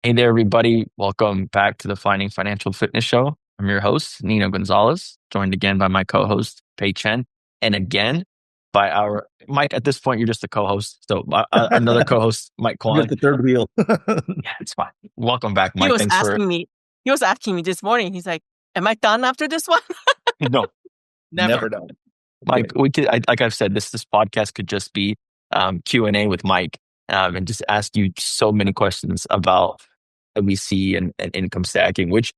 Hey there, everybody. Welcome back to the Finding Financial Fitness Show. I'm your host, Nino Gonzalez, joined again by my co-host, Chen, and again by our Mike. At this point, you're just a co-host. So another co-host, Mike I'm Kwong. just the third wheel. Yeah, it's fine. Welcome back, He Mike. was Thanks for asking me, he was asking me this morning. He's like, "Am I done after this one?" no, Never. Never done. Mike. We could, like I've said, this podcast could just be Q&A with Mike, and just ask you so many questions about WC and income stacking, which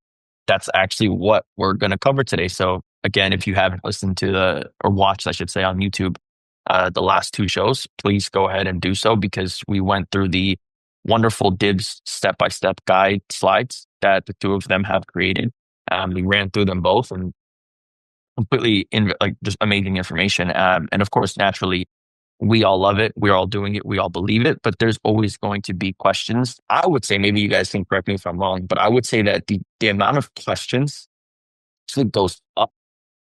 that's actually what we're going to cover today. So again, if you haven't listened to or watched, I should say, on YouTube, the last two shows, please go ahead and do so because we went through the wonderful DIBS step-by-step guide slides that the two of them have created. We ran through them both and completely like just amazing information. And of course, naturally, we all love it. We're all doing it. We all believe it. But there's always going to be questions. I would say, maybe you guys can correct me if I'm wrong, but I would say that the amount of questions actually goes up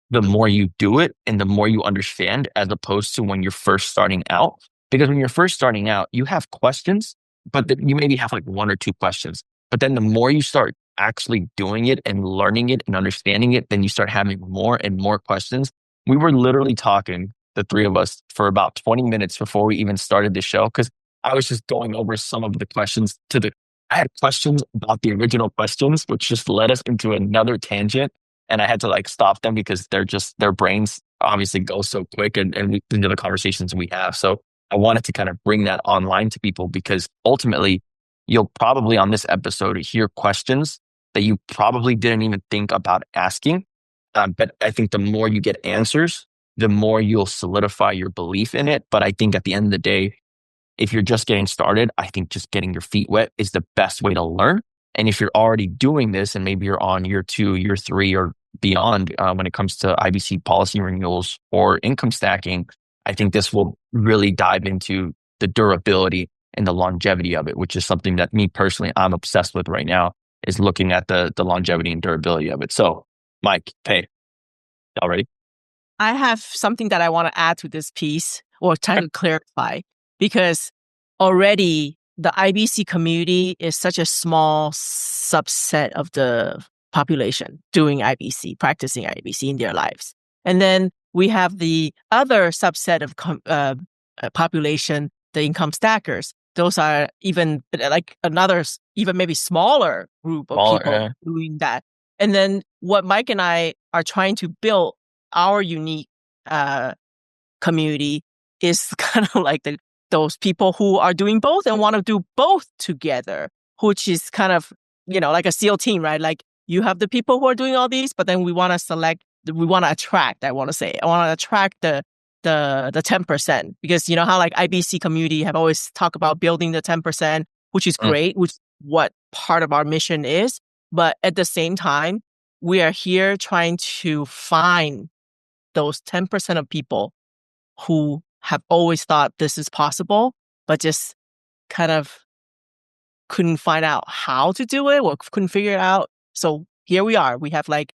the more you do it and the more you understand, as opposed to when you're first starting out. Because when you're first starting out, you have questions, but you maybe have like one or two questions. But then the more you start actually doing it and learning it and understanding it, then you start having more and more questions. We were literally talking, the three of us, for about 20 minutes before we even started the show, because I was just going over some of the questions I had questions about the original questions, which just led us into another tangent, and I had to like stop them because their brains obviously go so quick, and into the conversations we have. So I wanted to kind of bring that online to people because ultimately you'll probably on this episode hear questions that you probably didn't even think about asking. But I think the more you get answers, the more you'll solidify your belief in it. But I think at the end of the day, if you're just getting started, I think just getting your feet wet is the best way to learn. And if you're already doing this and maybe you're on year 2, year 3, or beyond when it comes to IBC policy renewals or income stacking, I think this will really dive into the durability and the longevity of it, which is something that me personally, I'm obsessed with right now, is looking at the longevity and durability of it. So, Mike, hey, y'all ready? I have something that I want to add to this piece or try to clarify because already the IBC community is such a small subset of the population doing IBC, practicing IBC in their lives. And then we have the other subset of population, the income stackers. Those are even like another, even maybe smaller group of people doing that. And then what Mike and I are trying to build our unique community is kind of like those people who are doing both and want to do both together, which is kind of, like a SEAL team, right? Like you have the people who are doing all these, but then we want to attract, I want to attract the 10%, because you know how like IBC community have always talked about building the 10%, which is great, which is what part of our mission is. But at the same time, we are here trying to find those 10% of people who have always thought this is possible, but just kind of couldn't find out how to do it or couldn't figure it out. So here we are. We have like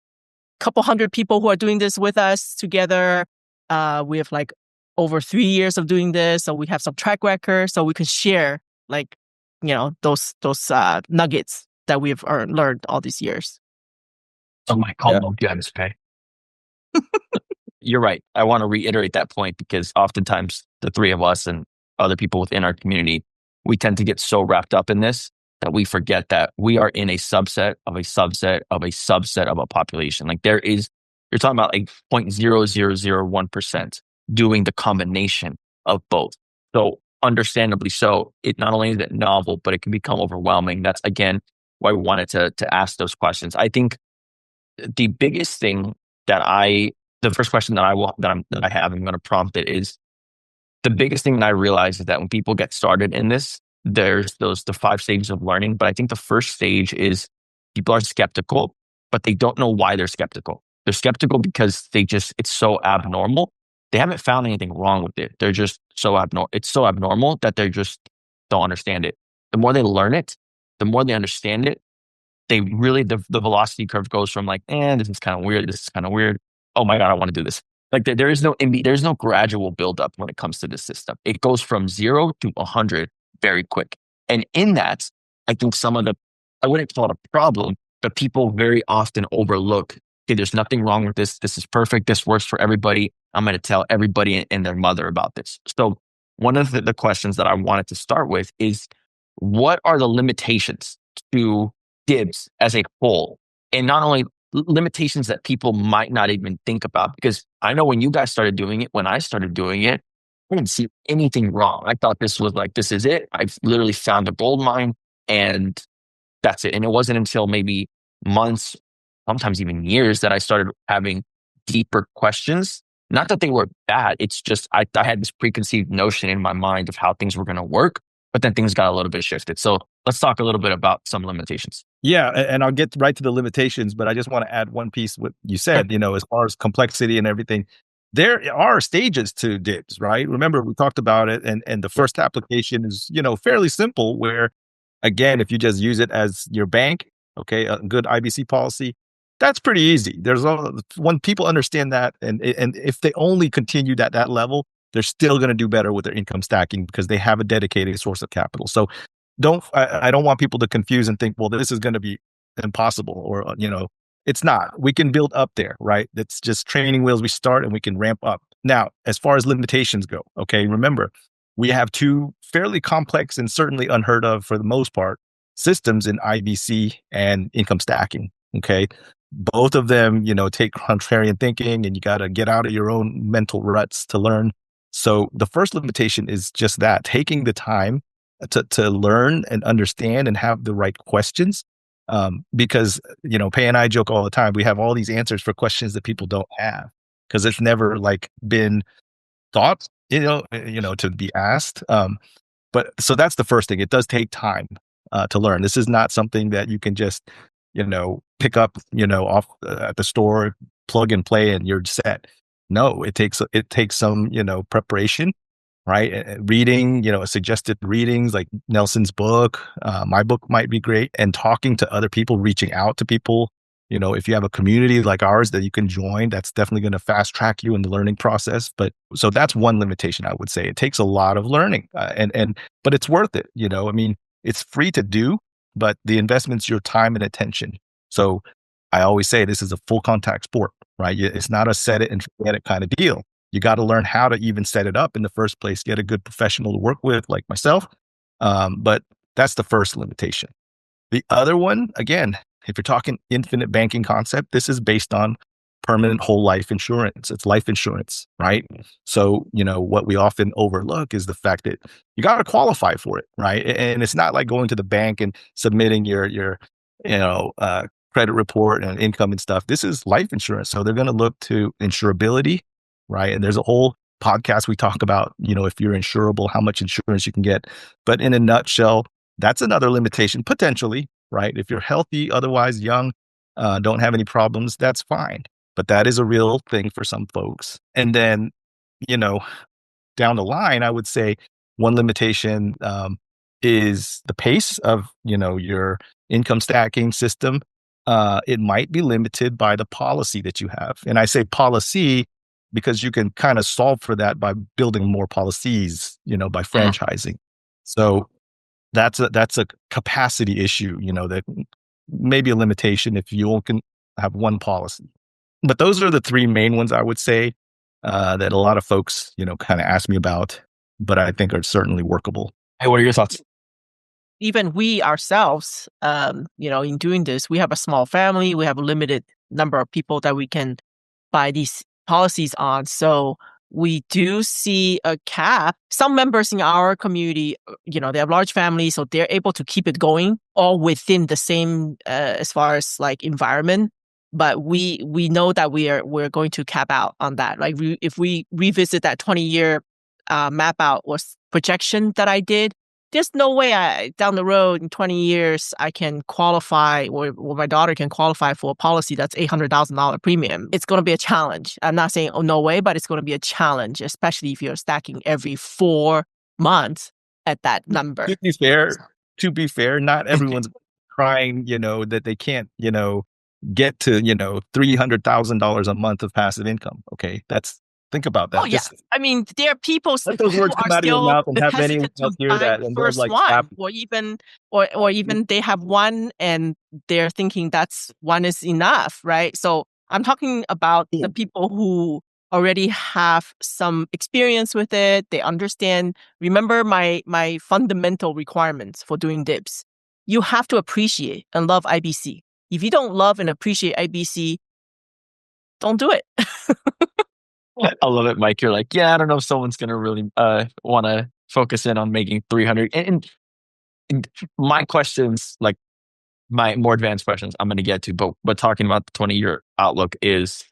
a couple hundred people who are doing this with us together. We have like over 3 years of doing this. So we have some track record, so we can share like, those nuggets that we've learned all these years. Oh, Mike, how long do you have to pay? You're right. I want to reiterate that point because oftentimes the three of us and other people within our community, we tend to get so wrapped up in this that we forget that we are in a subset of a subset of a subset of a population. Like you're talking about like 0.0001% doing the combination of both. So understandably so, it not only is it novel, but it can become overwhelming. That's again why we wanted to ask those questions. I think the biggest thing the first question that I have, I'm going to prompt it, is the biggest thing that I realize is that when people get started in this, there's the 5 stages of learning. But I think the first stage is people are skeptical, but they don't know why they're skeptical. They're skeptical because it's so abnormal. They haven't found anything wrong with it. They're just so abnormal. It's so abnormal that they just don't understand it. The more they learn it, the more they understand it, they really, the velocity curve goes from like, this is kind of weird. This is kind of weird. Oh my God, I want to do this. Like there's no gradual buildup when it comes to this system. It goes from 0 to 100 very quick. And in that, I think some of I wouldn't call it a problem, but people very often overlook, okay, there's nothing wrong with this. This is perfect. This works for everybody. I'm going to tell everybody and their mother about this. So one of the questions that I wanted to start with is, what are the limitations to DIBS as a whole? And not only limitations that people might not even think about, because I know when you guys started doing it, when I started doing it, I didn't see anything wrong. I thought this was like, this is it. I've literally found a gold mine and that's it. And it wasn't until maybe months, sometimes even years, that I started having deeper questions. Not that they were bad. It's just I had this preconceived notion in my mind of how things were going to work, but then things got a little bit shifted. So let's talk a little bit about some limitations. Yeah, and I'll get right to the limitations, but I just want to add one piece what you Sure. said, as far as complexity and everything. There are stages to DIBS, right? Remember, we talked about it, and the first application is, fairly simple, where again, if you just use it as your bank, okay, a good IBC policy, that's pretty easy. When people understand that, and if they only continued at that level, they're still going to do better with their income stacking because they have a dedicated source of capital. So I don't want people to confuse and think, well, this is going to be impossible, or it's not. We can build up there, right? It's just training wheels. We start and we can ramp up. Now, as far as limitations go, okay, remember, we have two fairly complex and certainly unheard of, for the most part, systems in IBC and income stacking. Okay, both of them, take contrarian thinking, and you got to get out of your own mental ruts to learn. So the first limitation is just that, taking the time to learn and understand and have the right questions. Because, Pei and I joke all the time, we have all these answers for questions that people don't have because it's never like been thought, to be asked. But so that's the first thing. It does take time to learn. This is not something that you can just, pick up, off at the store, plug and play, and you're set. No, it takes some, preparation, right? Reading, suggested readings like Nelson's book, my book might be great, and talking to other people, reaching out to people. If you have a community like ours that you can join, that's definitely going to fast track you in the learning process. But so that's one limitation, I would say. It takes a lot of learning, but it's worth it. I mean, it's free to do, but the investment's your time and attention. So I always say this is a full contact sport, right? It's not a set it and forget it kind of deal. You got to learn how to even set it up in the first place, get a good professional to work with like myself. But that's the first limitation. The other one, again, if you're talking infinite banking concept, this is based on permanent whole life insurance. It's life insurance, right? So, what we often overlook is the fact that you got to qualify for it, right? And it's not like going to the bank and submitting your credit report and income and stuff. This is life insurance. So they're going to look to insurability, right? And there's a whole podcast we talk about, if you're insurable, how much insurance you can get. But in a nutshell, that's another limitation potentially, right? If you're healthy, otherwise young, don't have any problems, that's fine. But that is a real thing for some folks. And then, down the line, I would say one limitation is the pace of, your income stacking system. It might be limited by the policy that you have. And I say policy because you can kind of solve for that by building more policies, by franchising. So that's a capacity issue, that may be a limitation if you only can have one policy. But those are the three main ones I would say that a lot of folks, kind of ask me about, but I think are certainly workable. Hey, what are your thoughts? Even we ourselves, in doing this, we have a small family. We have a limited number of people that we can buy these policies on. So we do see a cap. Some members in our community, they have large families, so they're able to keep it going all within the same, as far as like environment. But we know that we're going to cap out on that. Like if we revisit that 20-year map out was projection that I did, there's no way down the road in 20 years I can qualify or my daughter can qualify for a policy that's $800,000 premium. It's going to be a challenge. I'm not saying no way, but it's going to be a challenge, especially if you're stacking every 4 months at that number. To be fair, not everyone's crying, that they can't, get to, $300,000 a month of passive income. Okay. That's Think about Oh that. yeah, Just I mean, there are people let those who words are come out of your still mouth and have anyone hesitant else to hear buy that, the and they're first like one, happy. or even they have one and they're thinking that's one is enough, right? So I'm talking about the people who already have some experience with it. They understand. Remember my fundamental requirements for doing DIBS. You have to appreciate and love IBC. If you don't love and appreciate IBC, don't do it. I love it, Mike. You're like, yeah, I don't know if someone's gonna really want to focus in on making 300. And my questions, like my more advanced questions, I'm gonna get to, but talking about the 20-year outlook is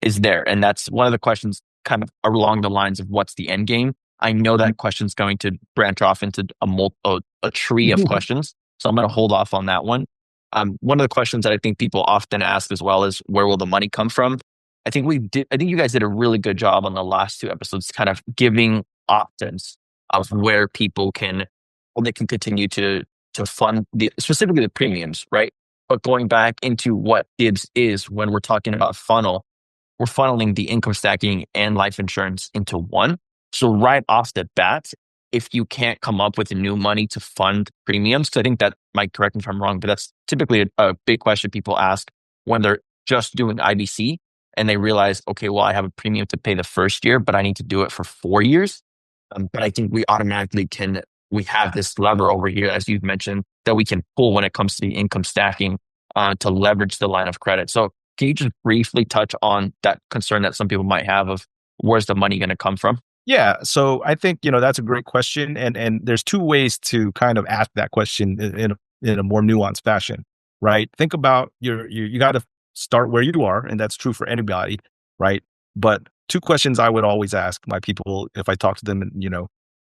there, and that's one of the questions, kind of along the lines of what's the end game. I know that question's going to branch off into a tree of questions, so I'm gonna hold off on that one. One of the questions that I think people often ask as well is, where will the money come from? I think you guys did a really good job on the last two episodes, kind of giving options of where people can, well, they can continue to fund specifically the premiums, right? But going back into what DIBS is, when we're talking about funnel, we're funneling the income stacking and life insurance into one. So right off the bat, if you can't come up with new money to fund premiums, because I think that, Mike, correct me if I'm wrong, but that's typically a big question people ask when they're just doing IBC and they realize, okay, well, I have a premium to pay the first year, but I need to do it for 4 years. But I think we have this lever over here, as you've mentioned, that we can pull when it comes to the income stacking to leverage the line of credit. So can you just briefly touch on that concern that some people might have of where's the money going to come from? Yeah, so I think that's a great question, and there's two ways to kind of ask that question in a more nuanced fashion, right? Think about you got to start where you are, and that's true for anybody, right? But two questions I would always ask my people if I talk to them, and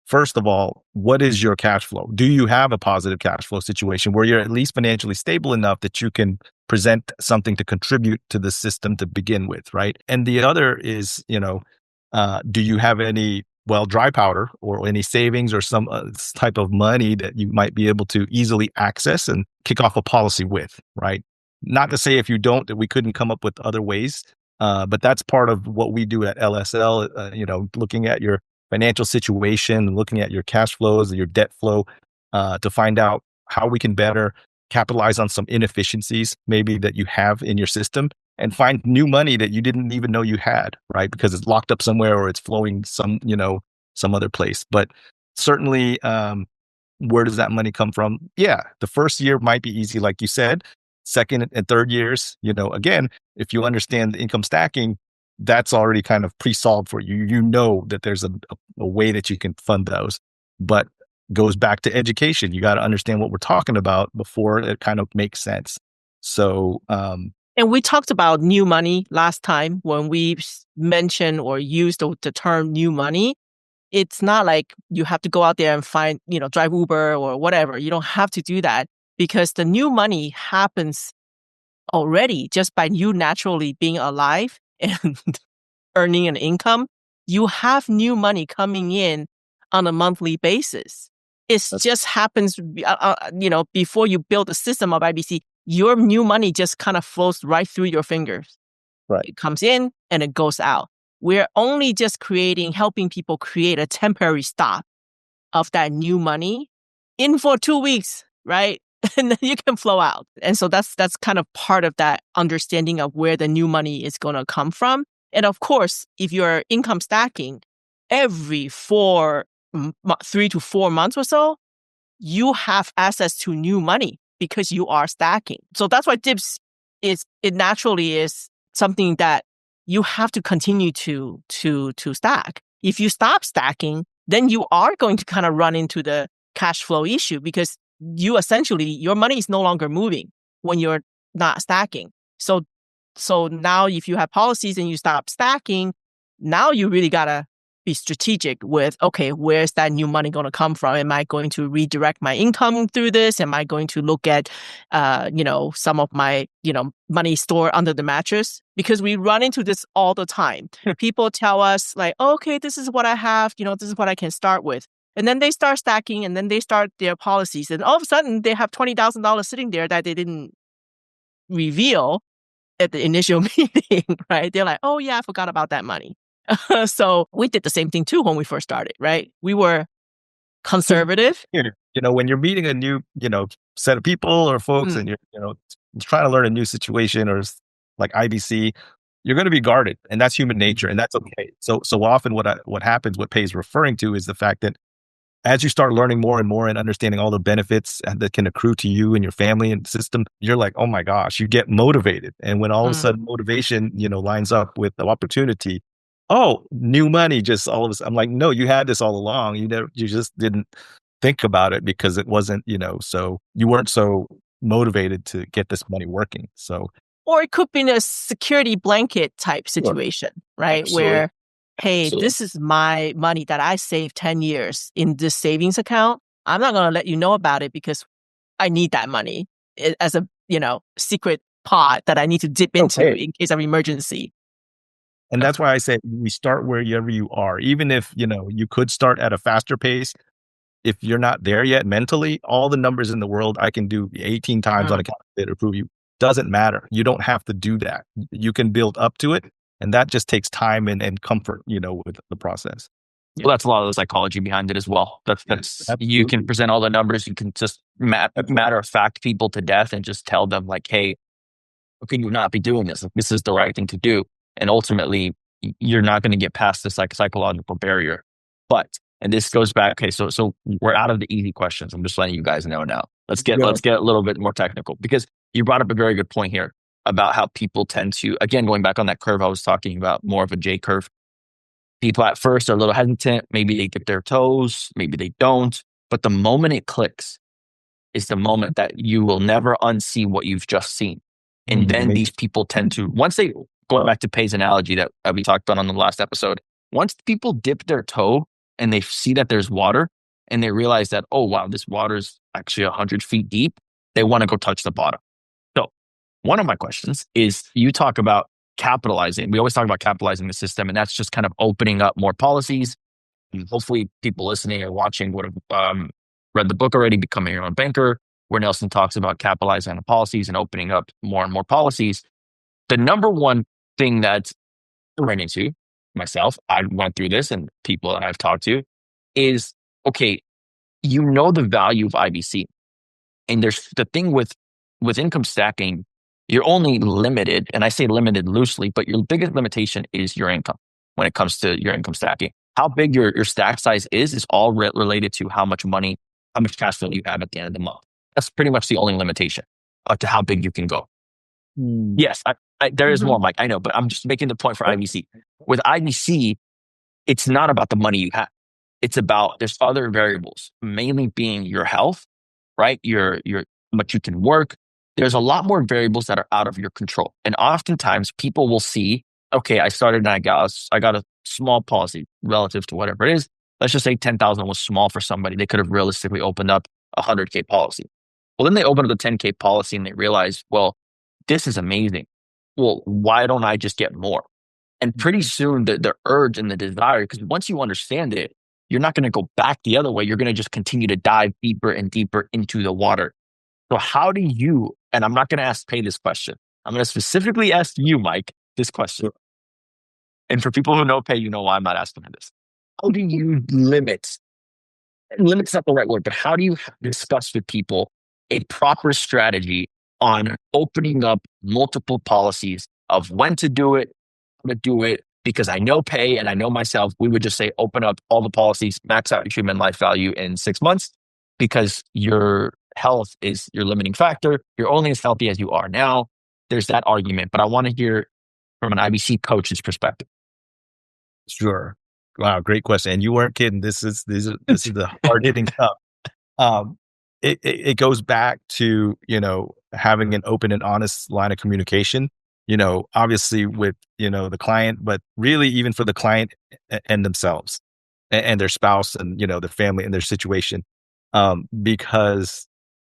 first of all, what is your cash flow? Do you have a positive cash flow situation where you're at least financially stable enough that you can present something to contribute to the system to begin with, right? And the other is, do you have any, well, dry powder or any savings or some type of money that you might be able to easily access and kick off a policy with, right? Not to say if you don't, that we couldn't come up with other ways, but that's part of what we do at LSL, looking at your financial situation, looking at your cash flows, your debt flow, to find out how we can better capitalize on some inefficiencies maybe that you have in your system and find new money that you didn't even know you had, right? Because it's locked up somewhere or it's flowing some other place. But certainly, where does that money come from? Yeah, the first year might be easy, like you said. Second and third years, again, if you understand the income stacking, that's already kind of pre-solved for you. You know that there's a way that you can fund those. But goes back to education. You got to understand what we're talking about before it kind of makes sense. So, and we talked about new money last time when we mentioned or used the term new money. It's not like you have to go out there and find, drive Uber or whatever. You don't have to do that because the new money happens already just by you naturally being alive and earning an income. You have new money coming in on a monthly basis. It just happens, before you build a system of IBC, your new money just kind of flows right through your fingers. Right. It comes in and it goes out. We're only just helping people create a temporary stop of that new money in for 2 weeks, right? And then you can flow out. And so that's kind of part of that understanding of where the new money is going to come from. And of course, if you're income stacking every 3 to 4 months or so, you have access to new money because you are stacking. So that's why DIBS it naturally is something that you have to continue to stack. If you stop stacking, then you are going to kind of run into the cash flow issue because your money is no longer moving when you're not stacking. So now if you have policies and you stop stacking, now you really got to be strategic with, okay, where's that new money going to come from? Am I going to redirect my income through this? Am I going to look at, some of my, money stored under the mattress? Because we run into this all the time. People tell us like, oh, okay, this is what I have, this is what I can start with. And then they start stacking and then they start their policies. And all of a sudden they have $20,000 sitting there that they didn't reveal at the initial meeting, right? They're like, oh yeah, I forgot about that money. So we did the same thing too when we first started, right? We were conservative. When you're meeting a new, set of people or folks and you're, trying to learn a new situation or like IBC, you're going to be guarded, and that's human nature, and that's okay. So often what happens, what Pei is referring to is the fact that as you start learning more and more and understanding all the benefits that can accrue to you and your family and system, you're like, oh my gosh, you get motivated. And when all of a sudden motivation, lines up with the opportunity, oh, new money, just all of a sudden, I'm like, no, you had this all along. You just didn't think about it because it wasn't, so you weren't so motivated to get this money working. So, or it could be in a security blanket type situation, right? Absolutely. Where, hey, Absolutely. this is my money that I saved 10 years in this savings account. I'm not going to let you know about it because I need that money as a, secret pot that I need to dip into in case of emergency. And that's why I say we start wherever you are. Even if, you could start at a faster pace, if you're not there yet mentally, all the numbers in the world I can do 18 times on a calculator to prove you. Doesn't matter. You don't have to do that. You can build up to it. And that just takes time and comfort, with the process. Well, that's a lot of the psychology behind it as well. That's you can present all the numbers. You can just matter of fact people to death and just tell them like, hey, how can you not be doing this? Like, this is the right thing to do. And ultimately, you're not going to get past this like psychological barrier. And this goes back. Okay, so we're out of the easy questions. I'm just letting you guys know now. Let's get a little bit more technical, because you brought up a very good point here about how people tend to, again, going back on that curve I was talking about, more of a J curve. People at first are a little hesitant. Maybe they dip their toes, maybe they don't. But the moment it clicks is the moment that you will never unsee what you've just seen. And then these people tend to, once they, going back to Pei's analogy that we talked about on the last episode, once people dip their toe and they see that there's water and they realize that, oh, wow, this water is actually 100 feet deep, they want to go touch the bottom. So one of my questions is, you talk about capitalizing. We always talk about capitalizing the system, and that's just kind of opening up more policies. And hopefully people listening or watching would have read the book already, Becoming Your Own Banker, where Nelson talks about capitalizing on policies and opening up more and more policies. The number one thing that I ran into myself, I went through this, and people that I've talked to, is, okay, the value of IBC. And there's the thing with income stacking, you're only limited, and I say limited loosely, but your biggest limitation is your income when it comes to your income stacking. How big your stack size is all related to how much money, how much cash flow you have at the end of the month. That's pretty much the only limitation to how big you can go. Yes, there is more, Mike, I know, but I'm just making the point for IBC. With IBC, it's not about the money you have. It's about, there's other variables, mainly being your health, right? Your how much you can work. There's a lot more variables that are out of your control. And oftentimes people will see, okay, I started and I got a small policy relative to whatever it is. Let's just say 10,000 was small for somebody. They could have realistically opened up a 100K policy. Well, then they open up the 10K policy and they realize, well, this is amazing. Well, why don't I just get more? And pretty soon the urge and the desire, because once you understand it, you're not going to go back the other way. You're going to just continue to dive deeper and deeper into the water. So how do you, and I'm not going to ask Pei this question, I'm going to specifically ask you, Mike, this question. And for people who know Pei, you know why I'm not asking him this. How do you limit's not the right word, but how do you discuss with people a proper strategy on opening up multiple policies of when to do it, how to do it? Because I know Pei and I know myself, we would just say, open up all the policies, max out your human life value in 6 months, because your health is your limiting factor. You're only as healthy as you are now. There's that argument, but I want to hear from an IBC coach's perspective. Sure. Wow, great question. And you weren't kidding. This is the hard hitting stuff. It goes back to, having an open and honest line of communication, obviously with, the client, but really even for the client and themselves and their spouse and, their family and their situation. Because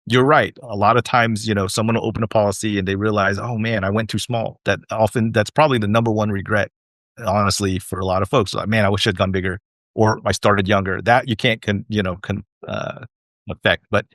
you're right. A lot of times, someone will open a policy and they realize, oh man, I went too small. That's probably the number one regret, honestly, for a lot of folks. Like, man, I wish I'd gone bigger, or I started younger. That you can't affect. But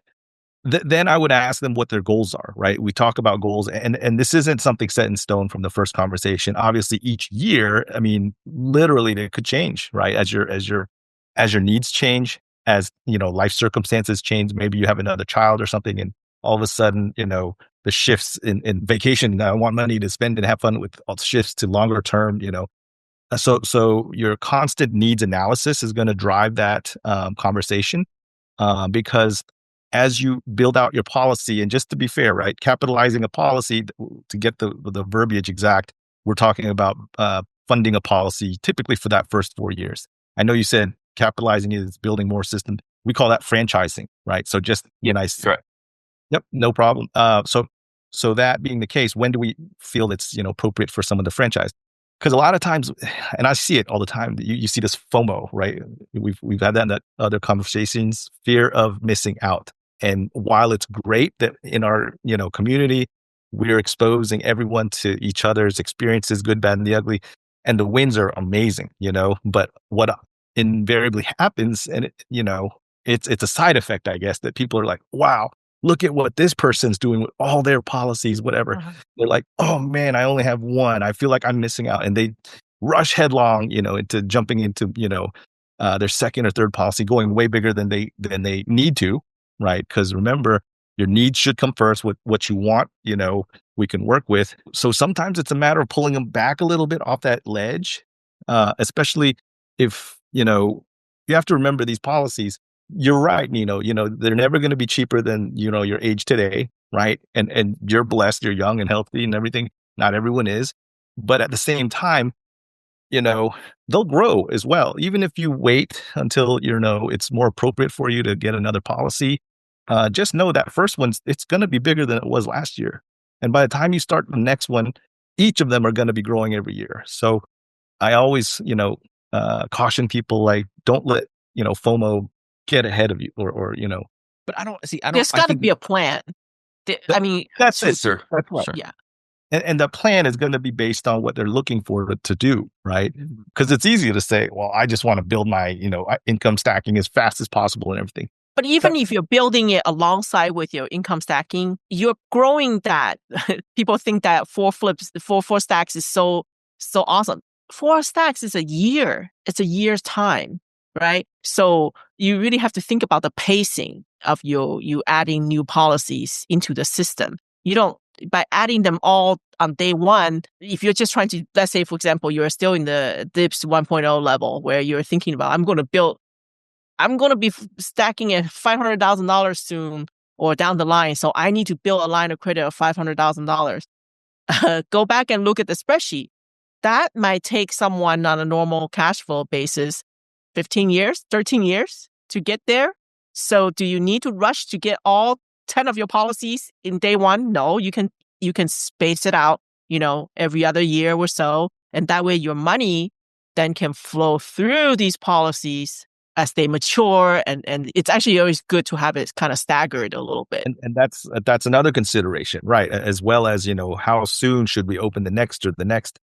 then I would ask them what their goals are, right? We talk about goals, and this isn't something set in stone from the first conversation. Obviously, each year, I mean, literally, they could change, right? As your needs change, as life circumstances change. Maybe you have another child or something, and all of a sudden, the shifts in vacation. I want money to spend and have fun with all shifts to longer term. So your constant needs analysis is going to drive that conversation because as you build out your policy, and just to be fair, right, capitalizing a policy to get the verbiage exact, we're talking about funding a policy typically for that first 4 years. I know you said capitalizing is building more system. We call that franchising, right? So just nice. Correct. Yep, no problem. So that being the case, when do we feel it's appropriate for someone to franchise? Because a lot of times, and I see it all the time, you see this FOMO, right? We've had that in other conversations, fear of missing out. And while it's great that in our community, we're exposing everyone to each other's experiences, good, bad, and the ugly, and the wins are amazing, But what invariably happens, and it's a side effect, I guess, that people are like, wow, look at what this person's doing with all their policies, whatever. They're like, oh man, I only have one. I feel like I'm missing out. And they rush headlong, into jumping into, their second or third policy, going way bigger than they need to, right? Because remember, your needs should come first. With what you want, we can work with. So sometimes it's a matter of pulling them back a little bit off that ledge, especially if, you have to remember these policies. You're right, Nino. They're never going to be cheaper than, your age today, right? And you're blessed, you're young and healthy and everything. Not everyone is. But at the same time, they'll grow as well. Even if you wait until, it's more appropriate for you to get another policy, just know that first one, it's going to be bigger than it was last year. And by the time you start the next one, each of them are going to be growing every year. So I always, caution people, like, don't let, FOMO get ahead of you or. But I don't. There's got to be a plan. I mean, that's it, sir. That's right. Sure. Yeah. And the plan is going to be based on what they're looking for to do, right? Because it's easy to say, well, I just want to build my, income stacking as fast as possible and everything. But even if you're building it alongside with your income stacking, you're growing that. People think that four stacks is so awesome. 4 stacks is a year. It's a year's time, right? So you really have to think about the pacing of you adding new policies into the system. You don't, by adding them all on day one, if you're just trying to, let's say, for example, you're still in the DIBS 1.0 level where you're thinking about, I'm going to be stacking at $500,000 soon or down the line. So I need to build a line of credit of $500,000. Go back and look at the spreadsheet. That might take someone on a normal cash flow basis 15 years, 13 years to get there. So do you need to rush to get all 10 of your policies in day one? No, you can space it out, every other year or so. And that way your money then can flow through these policies as they mature. And it's actually always good to have it kind of staggered a little bit. And that's another consideration, right? As well as, how soon should we open the next or the next?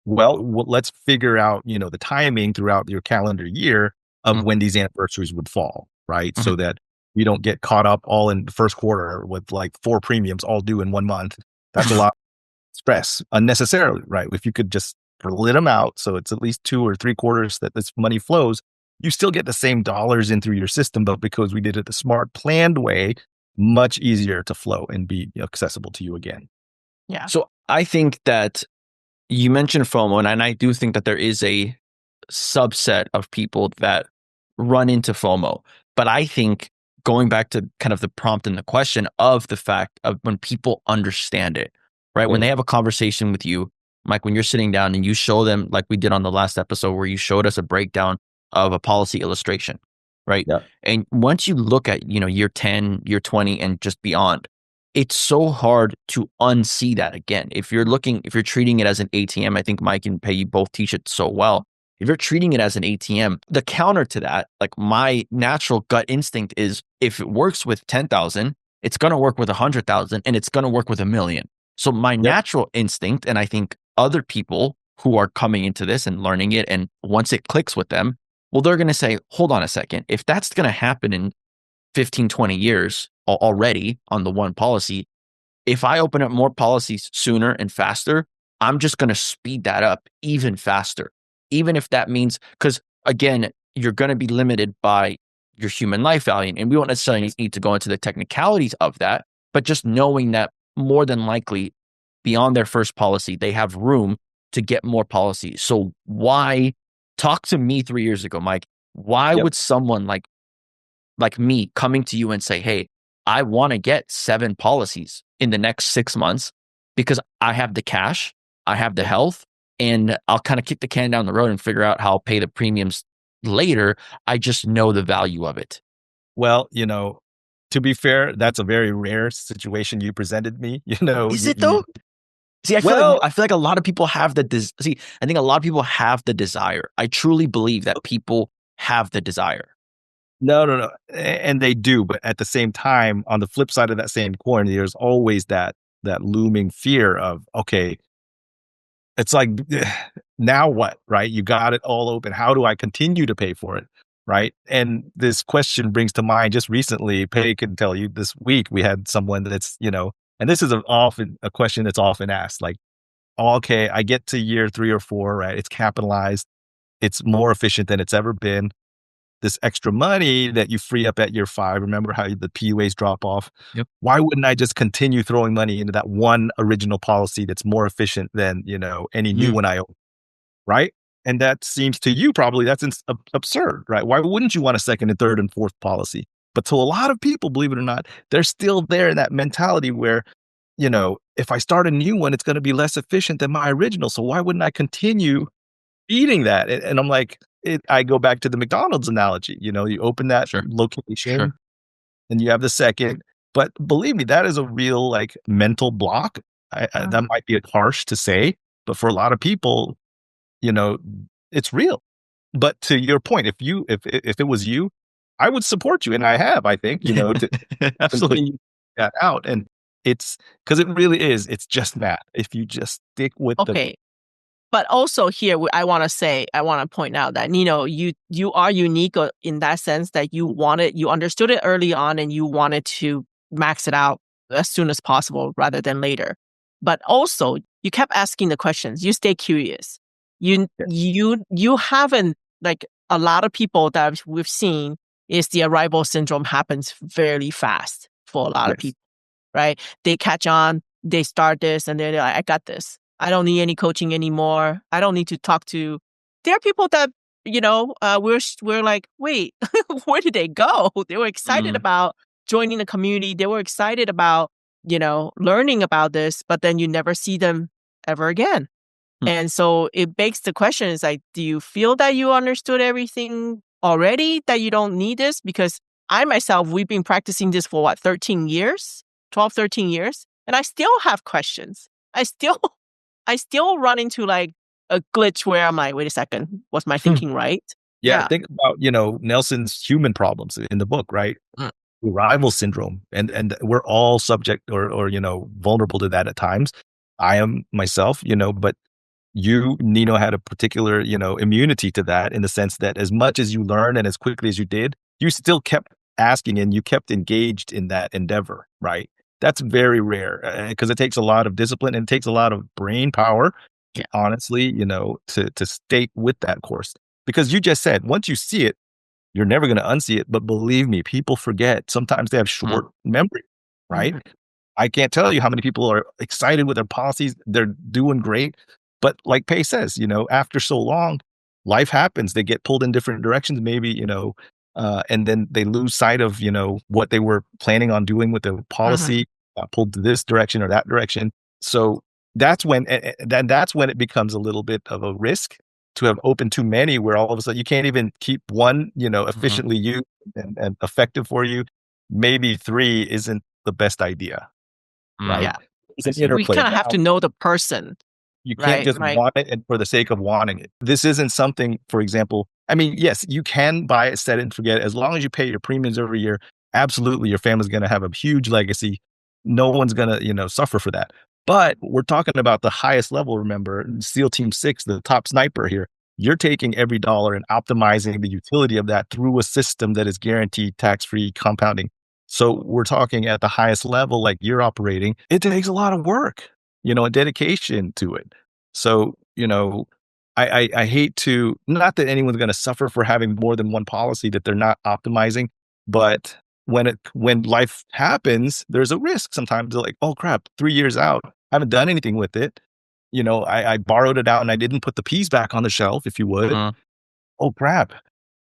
Well, let's figure out, the timing throughout your calendar year of when these anniversaries would fall, right? So that you don't get caught up all in the first quarter with like 4 premiums all due in 1 month. That's a lot of stress unnecessarily, right? If you could just split them out, so it's at least 2 or 3 quarters that this money flows, you still get the same dollars in through your system, but because we did it the smart, planned way, much easier to flow and be accessible to you again. Yeah. So I think that you mentioned FOMO, and I do think that there is a subset of people that run into FOMO. But I think going back to kind of the prompt and the question of the fact of when people understand it, right? When they have a conversation with you, Mike, when you're sitting down and you show them, like we did on the last episode where you showed us a breakdown of a policy illustration, right? Yeah. And once you look at, year 10, year 20, and just beyond, it's so hard to unsee that again. If you're treating it as an ATM, I think Mike and Pei, you both teach it so well. If you're treating it as an ATM, the counter to that, like my natural gut instinct is if it works with 10,000, it's going to work with 100,000 and it's going to work with 1 million. So my natural instinct, and I think other people who are coming into this and learning it, and once it clicks with them, well, they're going to say, hold on a second. If that's going to happen in 15, 20 years, already on the one policy. If I open up more policies sooner and faster, I'm just going to speed that up even faster. Even if that means, because again, you're going to be limited by your human life value. And we won't necessarily need to go into the technicalities of that, but just knowing that more than likely, beyond their first policy, they have room to get more policies. So why talk to me 3 years ago, Mike? Why would someone like me coming to you and say, hey, I want to get 7 policies in the next 6 months because I have the cash, I have the health, and I'll kind of kick the can down the road and figure out how I'll pay the premiums later. I just know the value of it. Well, to be fair, that's a very rare situation you presented me. Is it though? See, I feel like a lot of people have I think a lot of people have the desire. I truly believe that people have the desire. No. And they do. But at the same time, on the flip side of that same coin, there's always that looming fear of, okay, it's like, now what, right? You got it all open. How do I continue to pay for it? Right. And this question brings to mind just recently, Pei can tell you this week, we had someone that's, and this is often a question that's often asked, like, oh, okay, I get to year 3 or 4, right? It's capitalized. It's more efficient than it's ever been. This extra money that you free up at year 5, remember how the PUAs drop off? Yep. Why wouldn't I just continue throwing money into that one original policy that's more efficient than, any new one I own, right? And that seems to you probably that's absurd, right? Why wouldn't you want a second and third and fourth policy? But to a lot of people, believe it or not, they're still there in that mentality where, if I start a new one, it's going to be less efficient than my original. So why wouldn't I continue eating that? And I'm like, I go back to the McDonald's analogy. You open that location and you have the second. But believe me, that is a real mental block. That might be harsh to say, but for a lot of people, it's real. But to your point, if it was you, I would support you, and I think, to absolutely that out. And it's because it really is. It's just that if you just stick with But also here, I want to point out that, Nino, you are unique in that sense that you understood it early on and you wanted to max it out as soon as possible rather than later. But also, you kept asking the questions. You stay curious. You haven't, like a lot of people that we've seen, is the arrival syndrome happens fairly fast for a lot of people, right? They catch on, they start this, and they're like, I got this. I don't need any coaching anymore. I don't need to talk to. There are people that, we're like, wait, where did they go? They were excited about joining the community. They were excited about, learning about this, but then you never see them ever again. And so it begs the question is like, do you feel that you understood everything already, that you don't need this? Because I myself, we've been practicing this for 13 years, 13 years, and I still have questions. I still run into like a glitch where I'm like, wait a second, was my thinking right? Yeah. Think about, Nelson's human problems in the book, right? Arrival syndrome. And we're all subject or vulnerable to that at times. I am myself, but you, Nino, had a particular, immunity to that in the sense that as much as you learned and as quickly as you did, you still kept asking and you kept engaged in that endeavor, right? That's very rare because it takes a lot of discipline and it takes a lot of brain power, honestly, to stay with that course. Because you just said, once you see it, you're never going to unsee it. But believe me, people forget. Sometimes they have short memory, right? I can't tell you how many people are excited with their policies. They're doing great. But like Pei says, after so long, life happens. They get pulled in different directions, maybe, and then they lose sight of, what they were planning on doing with the policy, pulled to this direction or that direction. So that's when it becomes a little bit of a risk to have opened too many, where all of a sudden you can't even keep one, efficiently used and effective for you. Maybe 3 isn't the best idea, right? Yeah. We kind of have to know the person. You can't just want it and for the sake of wanting it. This isn't something, for example, I mean, yes, you can buy it, set it and forget it. As long as you pay your premiums every year, absolutely, your family's going to have a huge legacy. No one's going to, suffer for that. But we're talking about the highest level, remember, SEAL Team 6, the top sniper here. You're taking every dollar and optimizing the utility of that through a system that is guaranteed tax-free compounding. So we're talking at the highest level, like you're operating, it takes a lot of work, and dedication to it. So, I hate to, not that anyone's going to suffer for having more than one policy that they're not optimizing, but when life happens, there's a risk sometimes. They're like, oh crap, 3 years out, I haven't done anything with it. I borrowed it out and I didn't put the piece back on the shelf, if you would. Oh crap,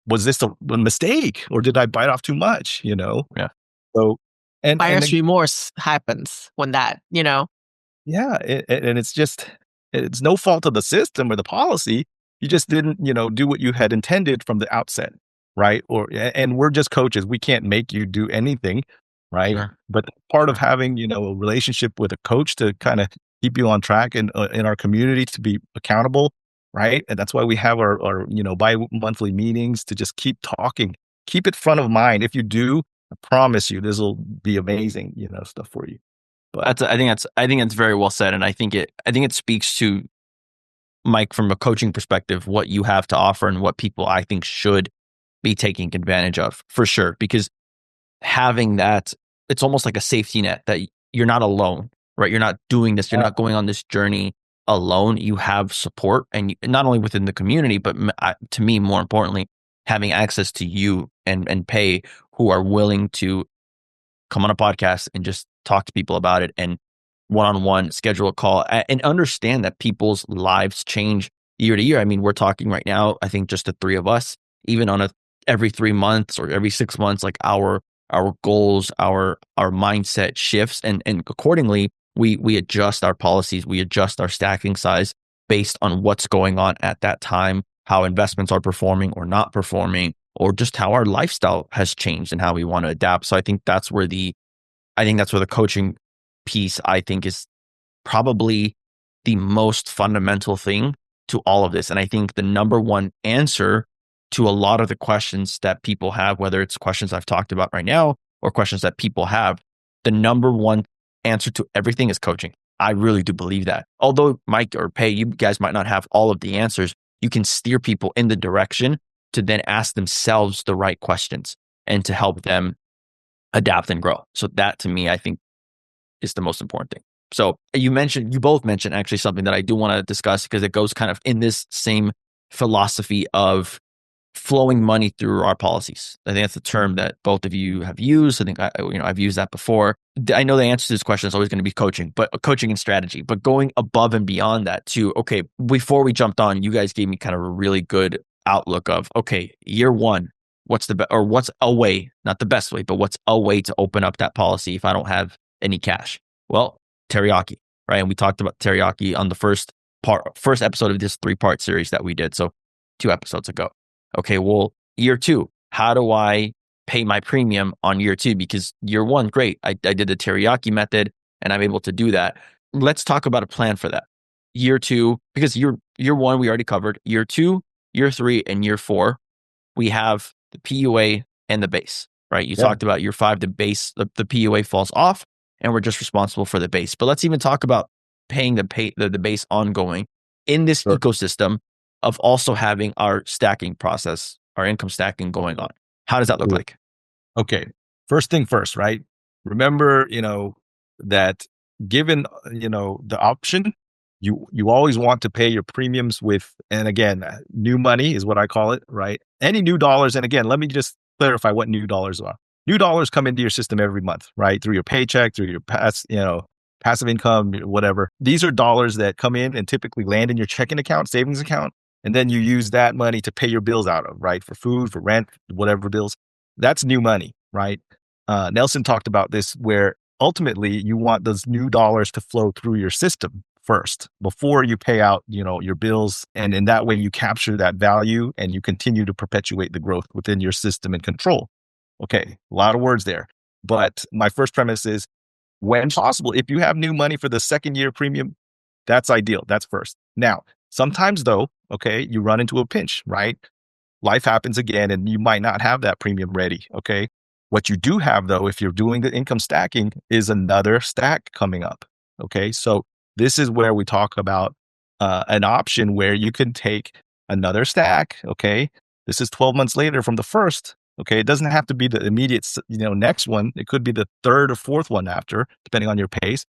was this a mistake or did I bite off too much? Yeah. So, and Buyer's remorse happens when that, yeah, and it's no fault of the system or the policy. You just didn't, do what you had intended from the outset, right? And we're just coaches. We can't make you do anything, right? Sure. But part of having, a relationship with a coach to kind of keep you on track and in our community to be accountable, right? And that's why we have our bi-monthly meetings to just keep talking, keep it front of mind. If you do, I promise you, this will be amazing, stuff for you. But I think that's very well said, and I think it speaks to, Mike, from a coaching perspective, what you have to offer and what people I think should be taking advantage of for sure. Because having that, it's almost like a safety net that you're not alone, right? You're not doing this. You're not going on this journey alone. You have support, and not only within the community, but to me, more importantly, having access to you and Pei, who are willing to come on a podcast and just talk to people about it, and one-on-one schedule a call, and understand that people's lives change year to year. I mean, we're talking right now, I think just the three of us, even on every 3 months or every 6 months, like our goals, our mindset shifts, and accordingly, we adjust our policies, we adjust our stacking size based on what's going on at that time, how investments are performing or not performing, or just how our lifestyle has changed and how we want to adapt. So I think that's where the coaching piece, I think, is probably the most fundamental thing to all of this. And I think the number one answer to a lot of the questions that people have, whether it's questions I've talked about right now or questions that people have, the number one answer to everything is coaching. I really do believe that. Although Mike or Pei, you guys might not have all of the answers, you can steer people in the direction to then ask themselves the right questions and to help them adapt and grow. So that, to me, I think, is the most important thing. So you both mentioned actually something that I do want to discuss, because it goes kind of in this same philosophy of flowing money through our policies. I think that's the term that both of you have used. I think I've used that before. I know the answer to this question is always going to be coaching and strategy, but going above and beyond that too. Okay, before we jumped on, you guys gave me kind of a really good outlook of, okay, year one, what's a way, not the best way, but what's a way to open up that policy if I don't have any cash? Well, teriyaki, right? And we talked about teriyaki on the first episode of this 3-part series that we did. So 2 episodes ago. Okay, well, year 2, how do I pay my premium on year 2? Because year 1, great, I did the teriyaki method and I'm able to do that. Let's talk about a plan for that. Year 2, because year 1 we already covered. Year 2, year 3, and year 4, we have the PUA and the base, right? You talked about year 5, the base, the PUA falls off, and we're just responsible for the base. But let's even talk about paying the base ongoing in this ecosystem of also having our stacking process, our income stacking going on. How does that look like? Okay. First thing first, right? Remember, that given, the option, you always want to pay your premiums with, and again, new money is what I call it, right? Any new dollars. And again, let me just clarify what new dollars are. New dollars come into your system every month, right? Through your paycheck, through your passive income, whatever. These are dollars that come in and typically land in your checking account, savings account. And then you use that money to pay your bills out of, right? For food, for rent, whatever bills. That's new money, right? Nelson talked about this, where ultimately you want those new dollars to flow through your system first before you pay out, your bills. And in that way, you capture that value and you continue to perpetuate the growth within your system and control. Okay, a lot of words there. But my first premise is, when possible, if you have new money for the second year premium, that's ideal. That's first. Now, sometimes though, okay, you run into a pinch, right? Life happens again and you might not have that premium ready, okay? What you do have though, if you're doing the income stacking, is another stack coming up, okay? So this is where we talk about an option where you can take another stack, okay? This is 12 months later from the first, Okay, it doesn't have to be the immediate, next one. It could be the third or fourth one after, depending on your pace.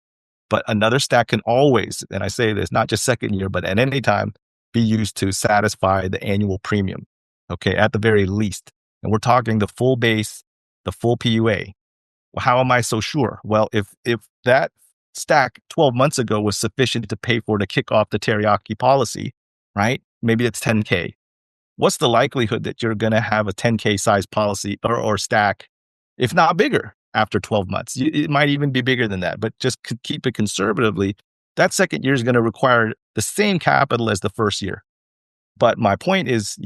But another stack can always, and I say this, not just second year, but at any time, be used to satisfy the annual premium. Okay, at the very least. And we're talking the full base, the full PUA. Well, how am I so sure? Well, if that stack 12 months ago was sufficient to pay for to kick off the teriyaki policy, right? Maybe it's 10K. What's the likelihood that you're going to have a 10K size policy or stack, if not bigger, after 12 months? It might even be bigger than that, but just keep it conservatively. That second year is going to require the same capital as the first year. But my point is,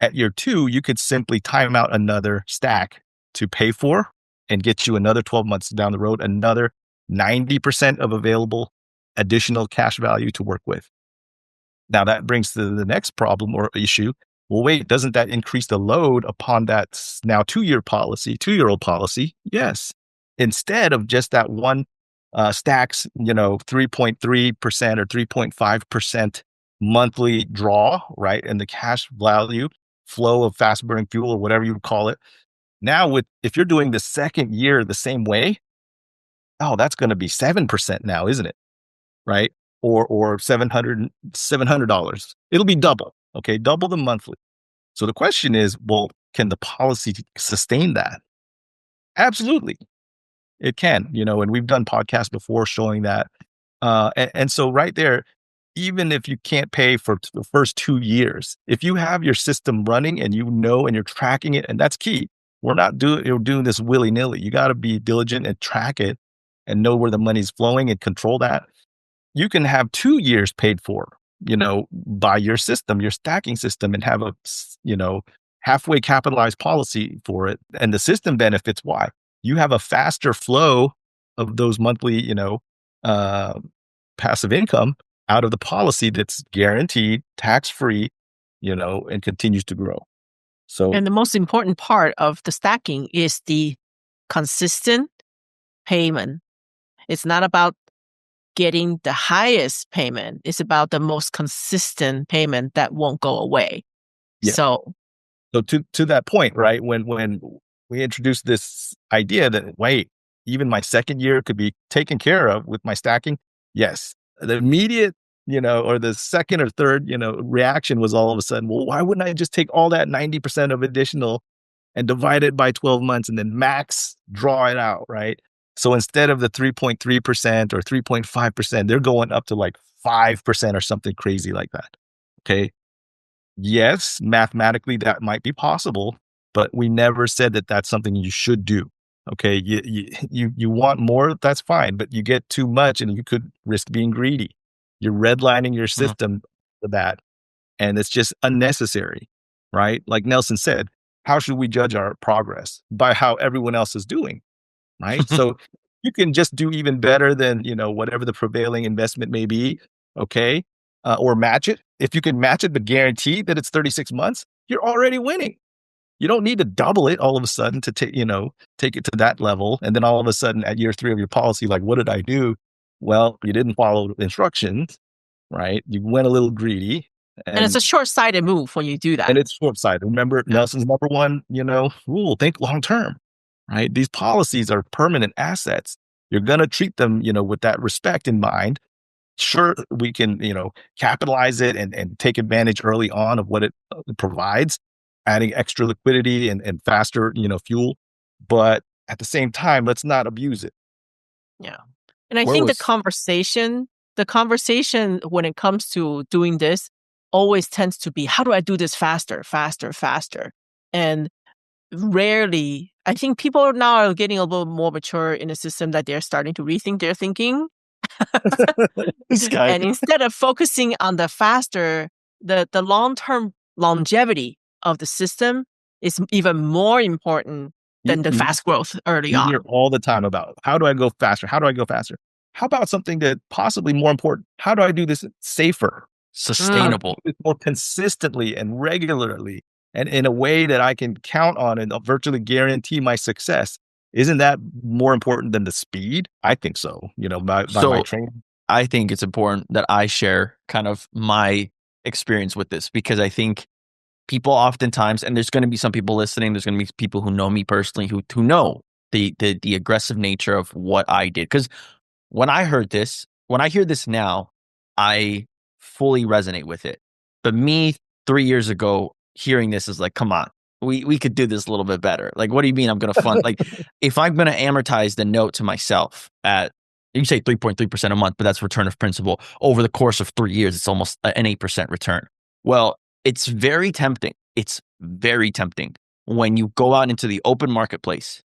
at year 2, you could simply time out another stack to pay for and get you another 12 months down the road, another 90% of available additional cash value to work with. Now that brings to the next problem or issue. Well, wait, doesn't that increase the load upon that now 2-year-old policy? Yes. Instead of just that one stacks, 3.3% or 3.5% monthly draw, right? And the cash value flow of fast burning fuel or whatever you would call it. Now if you're doing the second year the same way, that's going to be 7% now, isn't it? Right? Or $700. It'll be double. Okay, double the monthly. So the question is, well, can the policy sustain that? Absolutely, it can. And we've done podcasts before showing that. And so right there, even if you can't pay for the first 2 years, if you have your system running and and you're tracking it, and that's key. We're not doing this willy-nilly. You got to be diligent and track it and know where the money's flowing and control that. You can have 2 years paid for, by your system, your stacking system, and have a, halfway capitalized policy for it. And the system benefits why? You have a faster flow of those monthly, passive income out of the policy that's guaranteed, tax-free, and continues to grow. And the most important part of the stacking is the consistent payment. It's not about getting the highest payment. It's about the most consistent payment that won't go away. Yeah. So to that point, right? When we introduced this idea that, wait, even my second year could be taken care of with my stacking. Yes. The immediate, or the second or third, reaction was all of a sudden, well, why wouldn't I just take all that 90% of additional and divide it by 12 months and then max draw it out, right? So instead of the 3.3% or 3.5%, they're going up to like 5% or something crazy like that. Okay. Yes, mathematically that might be possible, but we never said that that's something you should do. Okay. You want more, that's fine, but you get too much and you could risk being greedy. You're redlining your system for that. And it's just unnecessary, right? Like Nelson said, how should we judge our progress? By how everyone else is doing. Right. So you can just do even better than, whatever the prevailing investment may be. Okay. Or match it. If you can match it, but guarantee that it's 36 months, you're already winning. You don't need to double it all of a sudden to take it to that level. And then all of a sudden at year 3 of your policy, like, what did I do? Well, you didn't follow instructions, right? You went a little greedy. And it's a short-sighted move when you do that. And it's short-sighted. Remember Nelson's number one, rule, think long-term. Right? These policies are permanent assets. You're going to treat them, with that respect in mind. Sure, we can, capitalize it and take advantage early on of what it provides, adding extra liquidity and faster, fuel. But at the same time, let's not abuse it. Yeah. And I think the conversation when it comes to doing this always tends to be, how do I do this faster? And rarely, I think people now are getting a little more mature in the system that they're starting to rethink their thinking. And instead of focusing on the faster, the long-term longevity of the system is even more important than the fast growth early on. You hear all the time about, how do I go faster? How about something that possibly more important? How do I do this safer? Sustainable. More consistently and regularly. And in a way that I can count on and virtually guarantee my success. Isn't that more important than the speed? I think so, by my training. I think it's important that I share kind of my experience with this, because I think people oftentimes, and there's going to be some people listening, there's going to be people who know me personally who know the aggressive nature of what I did. Because when I hear this now, I fully resonate with it. But me 3 years ago hearing this is like, come on, we could do this a little bit better. Like, what do you mean I'm going to fund? Like, if I'm going to amortize the note to myself at, you say 3.3% a month, but that's return of principal over the course of 3 years, it's almost an 8% return. Well, it's very tempting. It's very tempting when you go out into the open marketplace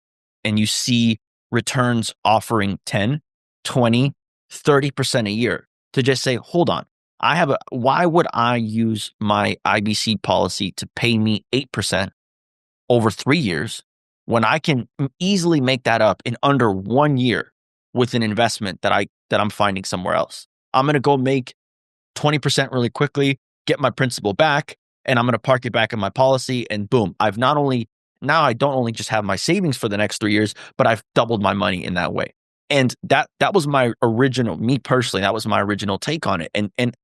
and you see returns offering 10, 20, 30% a year to just say, hold on, why would I use my IBC policy to pay me 8% over 3 years when I can easily make that up in under 1 year with an investment that I'm finding somewhere else? I'm going to go make 20% really quickly, get my principal back, and I'm going to park it back in my policy, and boom, I don't only just have my savings for the next 3 years, but I've doubled my money in that way. And that was my original, me personally, that was my original take on it. And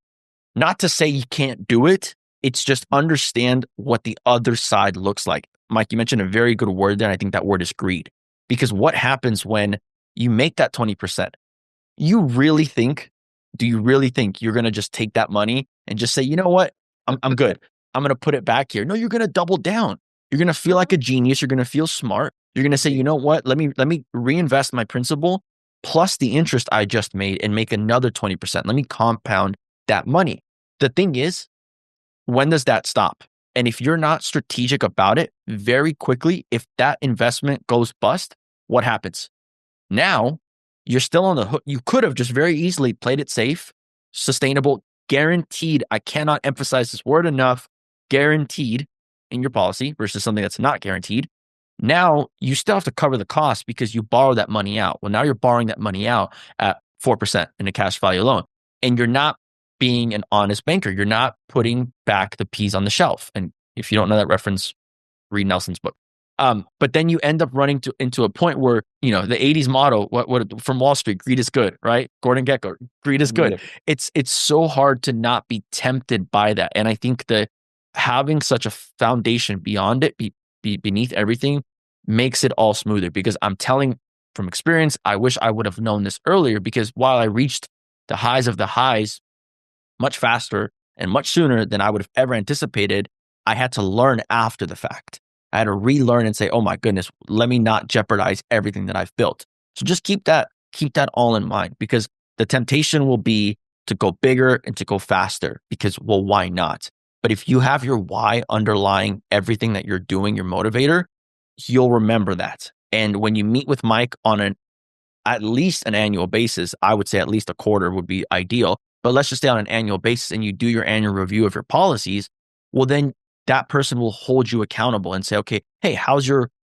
not to say you can't do it, it's just understand what the other side looks like. Mike, you mentioned a very good word there, and I think that word is greed. Because what happens when you make that 20%? Do you really think you're going to just take that money and just say, you know what, I'm good, I'm going to put it back here? No, you're going to double down. You're going to feel like a genius. You're going to feel smart. You're going to say, you know what, let me reinvest my principal plus the interest I just made and make another 20%. Let me compound that money. The thing is, when does that stop? And if you're not strategic about it, very quickly, if that investment goes bust, what happens? Now, you're still on the hook. You could have just very easily played it safe, sustainable, guaranteed. I cannot emphasize this word enough, guaranteed in your policy versus something that's not guaranteed. Now, you still have to cover the cost because you borrow that money out. Well, now you're borrowing that money out at 4% in a cash value loan, and you're not being an honest banker. You're not putting back the peas on the shelf. And if you don't know that reference, read Nelson's book. But then you end up running into a point where, the 80s motto, what from Wall Street, greed is good, right? Gordon Gekko, greed is good. Yeah. It's so hard to not be tempted by that. And I think that having such a foundation beyond it, beneath everything, makes it all smoother. Because I'm telling from experience, I wish I would have known this earlier, because while I reached the highs of the highs much faster and much sooner than I would have ever anticipated, I had to learn after the fact. I had to relearn and say, oh my goodness, let me not jeopardize everything that I've built. So just keep that all in mind, because the temptation will be to go bigger and to go faster because, well, why not? But if you have your why underlying everything that you're doing, your motivator, you'll remember that. And when you meet with Mike on at least an annual basis, I would say at least a quarter would be ideal, but let's just stay on an annual basis, and you do your annual review of your policies, well, then that person will hold you accountable and say, okay, hey, how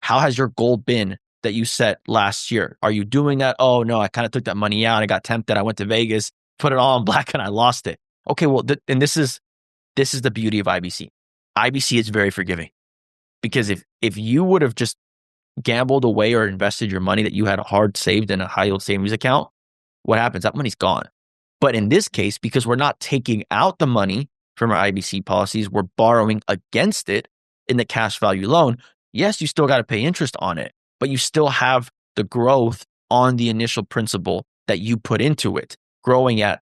has your goal been that you set last year? Are you doing that? Oh no, I kind of took that money out. I got tempted. I went to Vegas, put it all in black, and I lost it. Okay, well, and this is the beauty of IBC. IBC is very forgiving, because if you would have just gambled away or invested your money that you had hard saved in a high yield savings account, what happens? That money's gone. But in this case, because we're not taking out the money from our IBC policies, we're borrowing against it in the cash value loan. Yes, you still got to pay interest on it, but you still have the growth on the initial principal that you put into it, growing at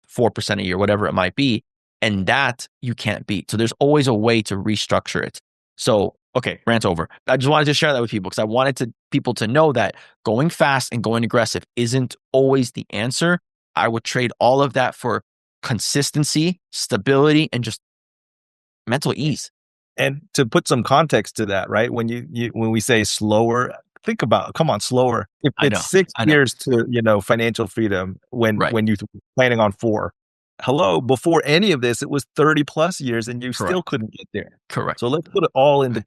4% a year, whatever it might be. And that you can't beat. So there's always a way to restructure it. So, okay, rant over. I just wanted to share that with people because I wanted people to know that going fast and going aggressive isn't always the answer. I would trade all of that for consistency, stability, and just mental ease. And to put some context to that, right? When when we say slower, think about, come on, slower. If it's 6 years to, financial freedom when you're planning on 4. Hello, before any of this, it was 30 plus years and you still couldn't get there. Correct. So let's put it all into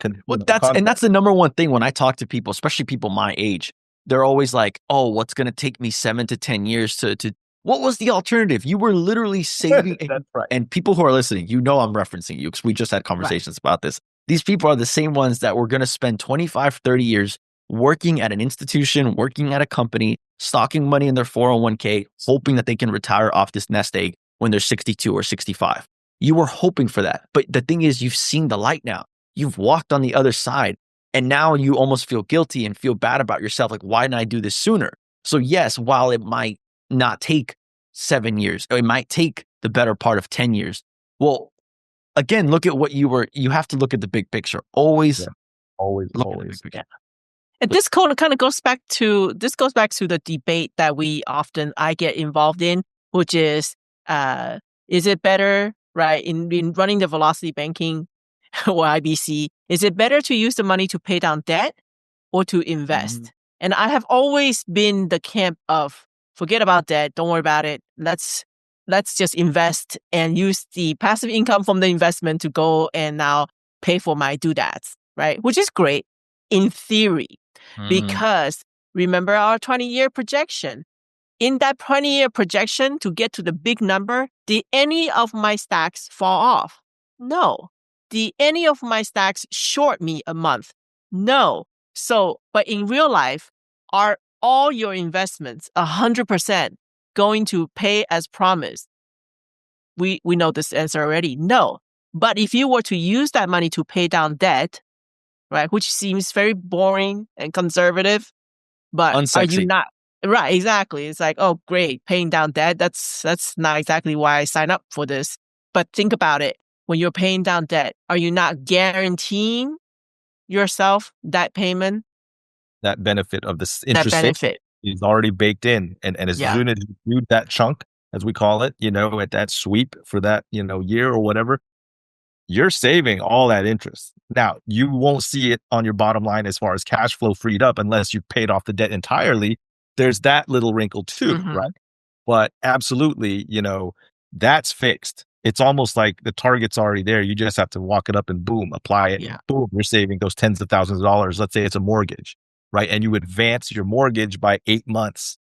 that's the number one thing when I talk to people, especially people my age. They're always like, oh, what's going to take me 7 to 10 years to what was the alternative? You were literally saving. That's right. And people who are listening, I'm referencing you because we just had conversations about this. These people are the same ones that were going to spend 25, 30 years working at an institution, working at a company, stocking money in their 401k, hoping that they can retire off this nest egg when they're 62 or 65. You were hoping for that. But the thing is, you've seen the light now. You've walked on the other side. And now you almost feel guilty and feel bad about yourself. Like, why didn't I do this sooner? So yes, while it might not take 7 years, or it might take the better part of 10 years. Well, again, look at what you have to look at the big picture. Always Always. look at the big picture. And this kind of goes back to the debate that I get involved in, which is it better, right, in running the velocity banking or IBC, is it better to use the money to pay down debt or to invest? And I have always been the camp of forget about debt, don't worry about it. Let's just invest and use the passive income from the investment to go and now pay for my doodads, right? Which is great in theory, because remember our 20-year projection. In that 20-year projection, to get to the big number, did any of my stacks fall off? No. Did any of my stacks short me a month? No. So, but in real life, are all your investments 100% going to pay as promised? We know this answer already. No. But if you were to use that money to pay down debt, right, which seems very boring and conservative, but unsexy. Are you not? Right, exactly. It's like, oh, great, paying down debt. That's not exactly why I signed up for this. But think about it. When you're paying down debt, are you not guaranteeing yourself that payment? That benefit of this That interest benefit is already baked in. And as soon as you do that chunk, as we call it, at that sweep for that, year or whatever, you're saving all that interest. Now, you won't see it on your bottom line as far as cash flow freed up unless you've paid off the debt entirely. There's that little wrinkle too, right? But absolutely, that's fixed. It's almost like the target's already there. You just have to walk it up and boom, apply it. Yeah. Boom, you're saving those tens of thousands of dollars. Let's say it's a mortgage, right? And you advance your mortgage by 8 months.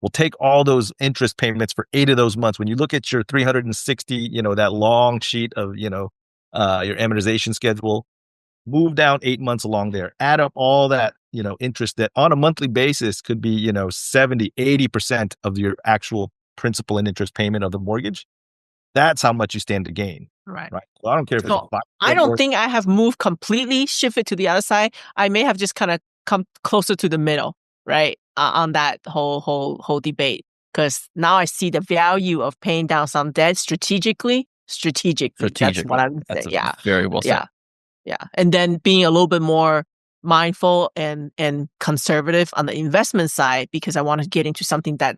We'll take all those interest payments for 8 of those months. When you look at your 360, that long sheet of, your amortization schedule, move down 8 months along there, add up all that, interest that on a monthly basis could be, 70, 80% of your actual principal and interest payment of the mortgage. That's how much you stand to gain. Right. So I don't care if it's I don't think I have moved completely, shifted to the other side. I may have just kind of come closer to the middle, right? On that whole debate. Because now I see the value of paying down some debt strategically. That's what I'm saying. Yeah. Very well said. Yeah. And then being a little bit more mindful and conservative on the investment side, because I want to get into something that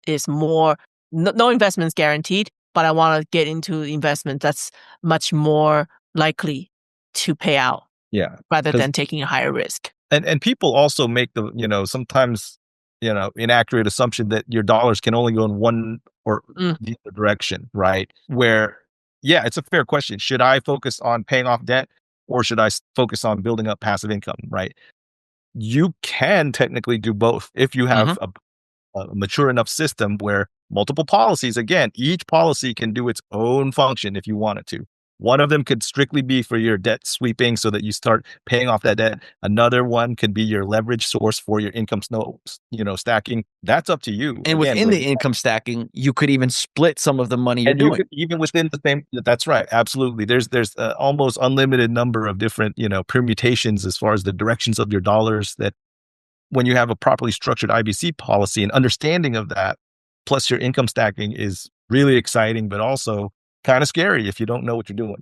is more, no investments guaranteed, but I want to get into investment that's much more likely to pay out. Yeah. Rather than taking a higher risk. And people also make the, sometimes, inaccurate assumption that your dollars can only go in one or the other direction, right? Where, yeah, it's a fair question. Should I focus on paying off debt or should I focus on building up passive income, right? You can technically do both if you have a mature enough system where multiple policies, again, each policy can do its own function if you want it to. One of them could strictly be for your debt sweeping so that you start paying off that debt. Another one could be your leverage source for your income stacking. That's up to you. And within the income stacking, you could even split some of the money you're doing. Even within the same, that's right. Absolutely. There's almost unlimited number of different, permutations as far as the directions of your dollars that when you have a properly structured IBC policy and understanding of that, plus your income stacking is really exciting, but also kind of scary if you don't know what you're doing.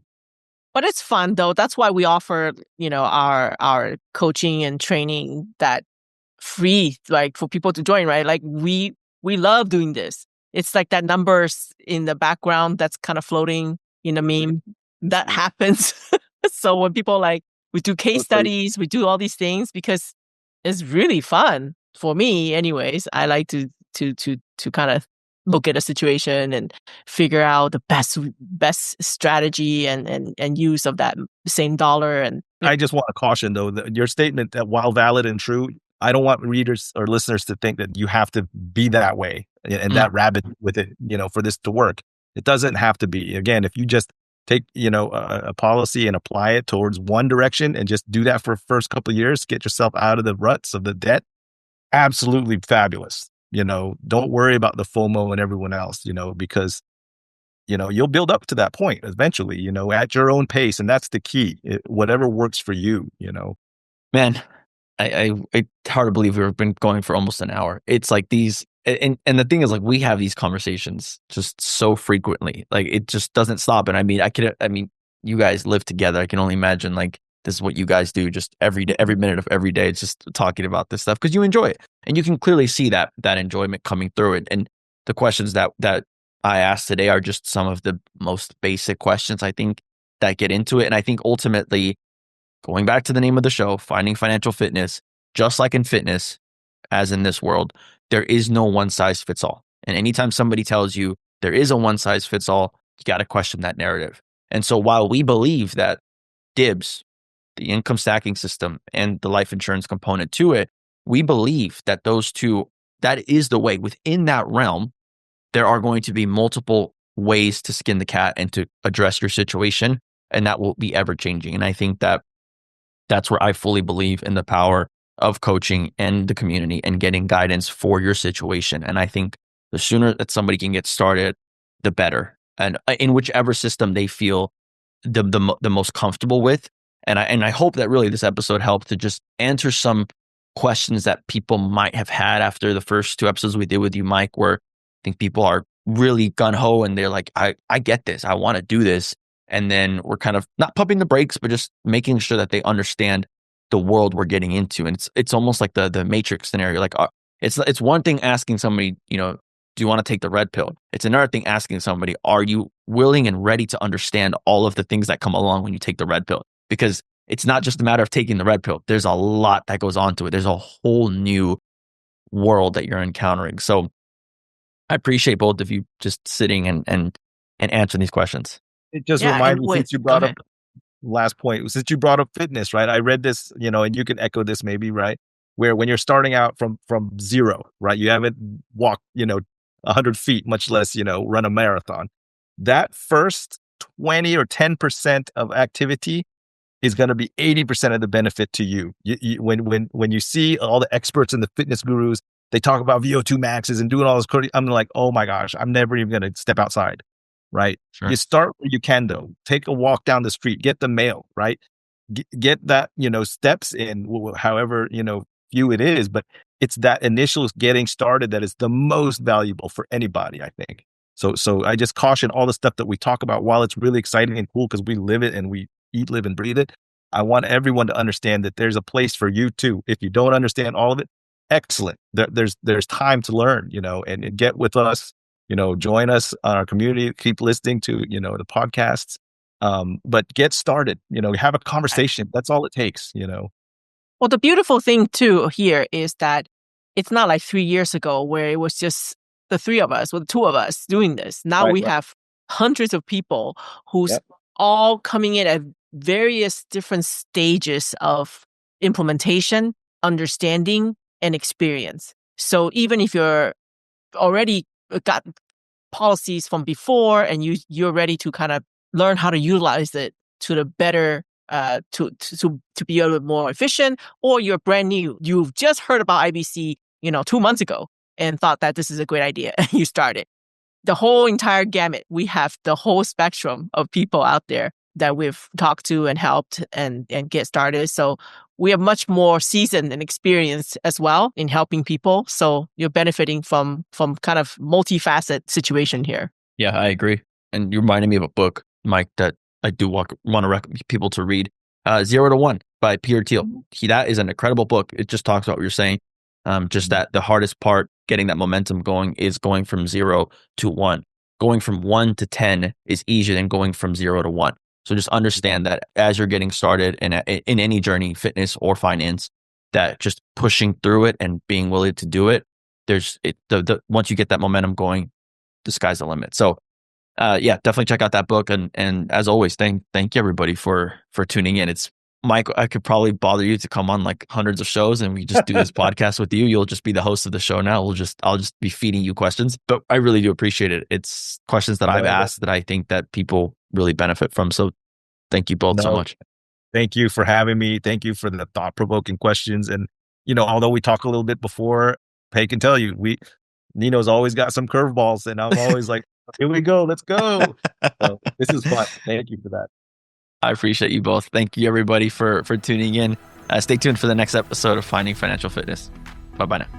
But it's fun though. That's why we offer, our coaching and training that free, like for people to join, right? Like we love doing this. It's like that numbers in the background that's kind of floating in a meme that happens. So when people we do case studies, we do all these things because it's really fun for me. Anyways, I like to kind of look at a situation and figure out the best strategy and use of that same dollar. And I just want to caution though, that your statement that while valid and true, I don't want readers or listeners to think that you have to be that way and that rabid with it, for this to work. It doesn't have to be. Again, if you just take, a policy and apply it towards one direction and just do that for the first couple of years, get yourself out of the ruts of the debt, absolutely fabulous. Don't worry about the FOMO and everyone else, because you'll build up to that point eventually, at your own pace. And that's the key. Whatever works for you, Man, it's hard to believe we've been going for almost an hour. It's like these, and the thing is, like, we have these conversations just so frequently, like it just doesn't stop. And I mean, you guys live together. I can only imagine, like, this is what you guys do just every day, every minute of every day. It's just talking about this stuff because you enjoy it, and you can clearly see that enjoyment coming through it. And the questions that I asked today are just some of the most basic questions, I think, that get into it. And I think ultimately, going back to the name of the show, finding financial fitness, just like in fitness, as in this world, there is no one size fits all. And anytime somebody tells you there is a one size fits all, you got to question that narrative. And so while we believe that DIBS, the income stacking system, and the life insurance component to it, we believe that those two, that is the way. Within that realm, there are going to be multiple ways to skin the cat and to address your situation, and that will be ever changing. And I think that that's where I fully believe in the power of coaching and the community and getting guidance for your situation. And I think the sooner that somebody can get started, the better. And in whichever system they feel the most comfortable with. And I hope that really this episode helped to just answer some questions that people might have had after the first two episodes we did with you, Mike, where I think people are really gun-ho and they're like, I get this. I want to do this. And then we're kind of not pumping the brakes, but just making sure that they understand the world we're getting into. And it's almost like the Matrix scenario. Like, it's one thing asking somebody, do you want to take the red pill? It's another thing asking somebody, are you willing and ready to understand all of the things that come along when you take the red pill? Because it's not just a matter of taking the red pill. There's a lot that goes on to it. There's a whole new world that you're encountering. So I appreciate both of you just sitting and answering these questions. It just reminded me, since you brought up last point, since you brought up fitness, right? I read this, and you can echo this maybe, right? Where when you're starting out from zero, right? You haven't walked, 100 feet, much less, run a marathon. That first 20 or 10% of activity is going to be 80% of the benefit to you. When you see all the experts and the fitness gurus, they talk about VO2 maxes and doing all this, I'm like, oh my gosh, I'm never even going to step outside. Right. Sure. You start where you can, though. Take a walk down the street, get the mail, right? Get that, steps in, however, few it is, but it's that initial getting started that is the most valuable for anybody, I think. So I just caution all the stuff that we talk about, while it's really exciting and cool because we live it and we eat, live, and breathe it. I want everyone to understand that there's a place for you too. If you don't understand all of it, excellent. There's time to learn, and get with us. Join us on our community, keep listening to, the podcasts, but get started, have a conversation. That's all it takes, Well, the beautiful thing too here is that it's not like 3 years ago where it was just the three of us or the two of us doing this. Now we have hundreds of people who's all coming in at various different stages of implementation, understanding, and experience. So even if you're already got policies from before and you're ready to kind of learn how to utilize it to the better to be a little bit more efficient, or you're brand new, you've just heard about IBC 2 months ago and thought that this is a great idea and you started. The whole entire gamut. We have the whole spectrum of people out there that we've talked to and helped and get started. So we have much more seasoned and experience as well in helping people. So you're benefiting from kind of multifaceted situation here. Yeah, I agree. And you reminded me of a book, Mike, that I do want to recommend people to read. 0 to 1 by Peter Thiel. That is an incredible book. It just talks about what you're saying. Just that the hardest part, getting that momentum going, is going from 0 to 1. Going from 1 to 10 is easier than going from 0 to 1. So just understand that as you're getting started in any journey, fitness or finance, that just pushing through it and being willing to do it, once you get that momentum going, the sky's the limit. So definitely check out that book. And as always, thank you everybody for tuning in. It's Mike, I could probably bother you to come on like hundreds of shows and we just do this podcast with you. You'll just be the host of the show now. I'll just be feeding you questions, but I really do appreciate it. It's questions that I've asked that I think that people really benefit from. So thank you both so much. Thank you for having me. Thank you for the thought-provoking questions. And, although we talk a little bit before, I can tell you, Nino's always got some curveballs and I'm always like, Here we go. Let's go. So this is fun. Thank you for that. I appreciate you both. Thank you, everybody, for tuning in. Stay tuned for the next episode of Finding Financial Fitness. Bye-bye now.